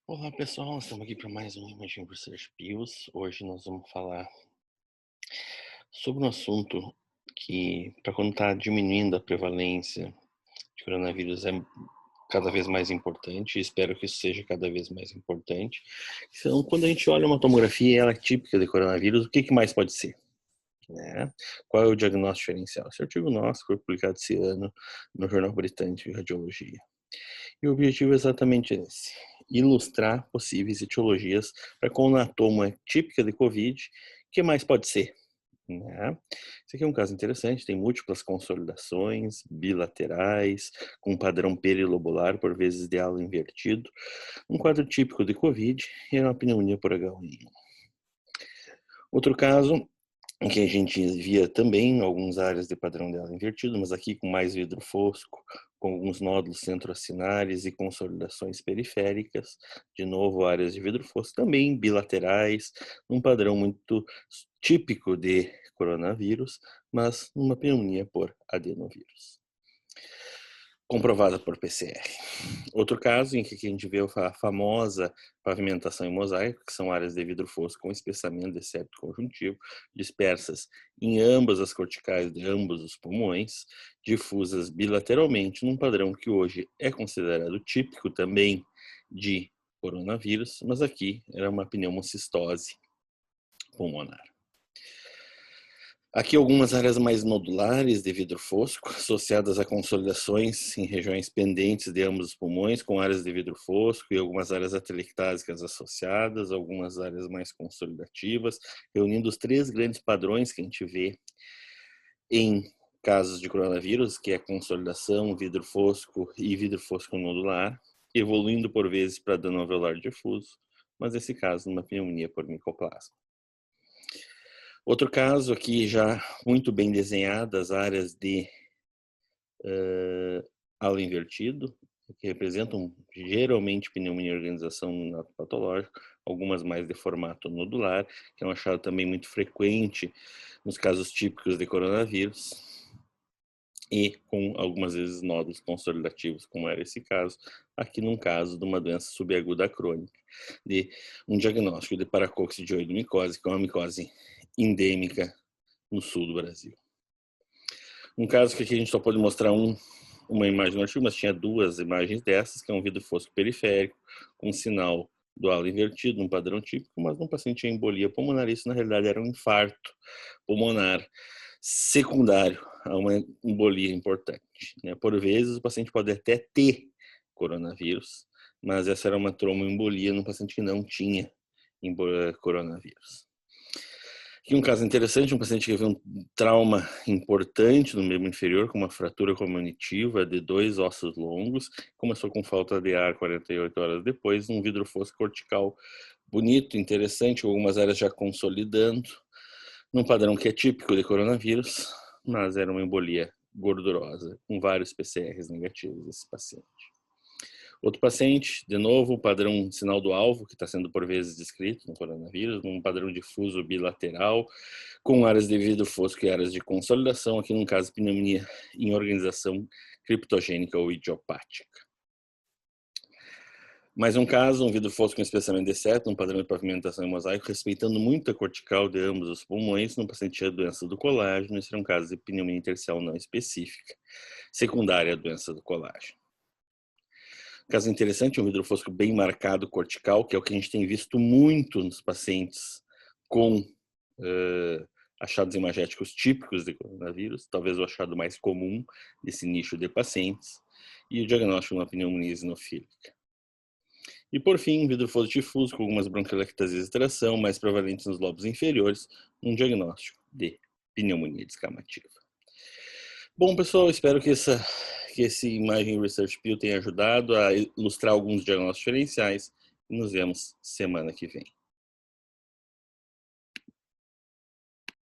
Olá pessoal, estamos aqui para mais um Imagine Research Pills. Hoje nós vamos falar sobre um assunto que, para quando está diminuindo a prevalência de coronavírus, é cada vez mais importante, e espero que isso seja cada vez mais importante. Então, quando a gente olha uma tomografia e ela é típica de coronavírus, o que mais pode ser? Né? Qual é o diagnóstico diferencial? Esse artigo nosso foi publicado esse ano no Jornal Britânico de Radiologia. E o objetivo é exatamente esse: ilustrar possíveis etiologias para quando a toma é típica de Covid, o que mais pode ser? Né? Esse aqui é um caso interessante, tem múltiplas consolidações bilaterais, com padrão perilobular, por vezes de halo invertido, um quadro típico de Covid e uma pneumonia por H1N1. Outro caso em que a gente via também algumas áreas de padrão dela invertido, mas aqui com mais vidro fosco, com alguns nódulos centroacinares e consolidações periféricas, de novo áreas de vidro fosco, também bilaterais, um padrão muito típico de coronavírus, mas uma pneumonia por adenovírus, comprovada por PCR. Outro caso em que a gente vê a famosa pavimentação em mosaico, que são áreas de vidro fosco com espessamento de septo conjuntivo, dispersas em ambas as corticais de ambos os pulmões, difusas bilateralmente, num padrão que hoje é considerado típico também de coronavírus, mas aqui era uma pneumocistose pulmonar. Aqui algumas áreas mais nodulares de vidro fosco, associadas a consolidações em regiões pendentes de ambos os pulmões, com áreas de vidro fosco e algumas áreas atelectásicas associadas, algumas áreas mais consolidativas, reunindo os três grandes padrões que a gente vê em casos de coronavírus, que é consolidação, vidro fosco e vidro fosco nodular, evoluindo por vezes para dano alveolar difuso, mas nesse caso numa pneumonia por micoplasma. Outro caso aqui já muito bem desenhadas, áreas de halo invertido, que representam geralmente pneumonia e organização patológica, algumas mais de formato nodular, que é um achado também muito frequente nos casos típicos de coronavírus, e com algumas vezes nódulos consolidativos, como era esse caso, aqui num caso de uma doença subaguda crônica, de um diagnóstico de paracoccidioidomicose, que é uma micose endêmica no sul do Brasil. Um caso que aqui a gente só pode mostrar uma imagem no artigo, mas tinha duas imagens dessas, que é um vidro fosco periférico, com sinal do halo invertido, um padrão típico, mas num paciente tinha embolia pulmonar, isso na realidade era um infarto pulmonar secundário a uma embolia importante, né? Por vezes o paciente pode até ter coronavírus, mas essa era uma tromboembolia num paciente que não tinha coronavírus. Aqui um caso interessante, um paciente que teve um trauma importante no membro inferior, com uma fratura comunitiva de 2 ossos longos, começou com falta de ar 48 horas depois, um vidro fosco cortical bonito, interessante, algumas áreas já consolidando, num padrão que é típico de coronavírus, mas era uma embolia gordurosa, com vários PCRs negativos desse paciente. Outro paciente, de novo, padrão sinal do alvo, que está sendo por vezes descrito no coronavírus, um padrão difuso bilateral, com áreas de vidro fosco e áreas de consolidação, aqui num caso pneumonia em organização criptogênica ou idiopática. Mais um caso, um vidro fosco com espessamento de septo, um padrão de pavimentação em mosaico, respeitando muito a cortical de ambos os pulmões, num paciente tinha doença do colágeno, esse era um caso de pneumonia intersticial não específica, secundária à doença do colágeno. Caso interessante, um vidro fosco bem marcado cortical, que é o que a gente tem visto muito nos pacientes com achados imagéticos típicos de coronavírus, talvez o achado mais comum desse nicho de pacientes, e o diagnóstico de uma pneumonia eosinofílica. E por fim, vidro fosco difuso com algumas bronquiolectasias de extração, mais prevalentes nos lobos inferiores, um diagnóstico de pneumonia descamativa. Bom, pessoal, espero que esse Imaging Research Pill tenha ajudado a ilustrar alguns diagnósticos diferenciais e nos vemos semana que vem.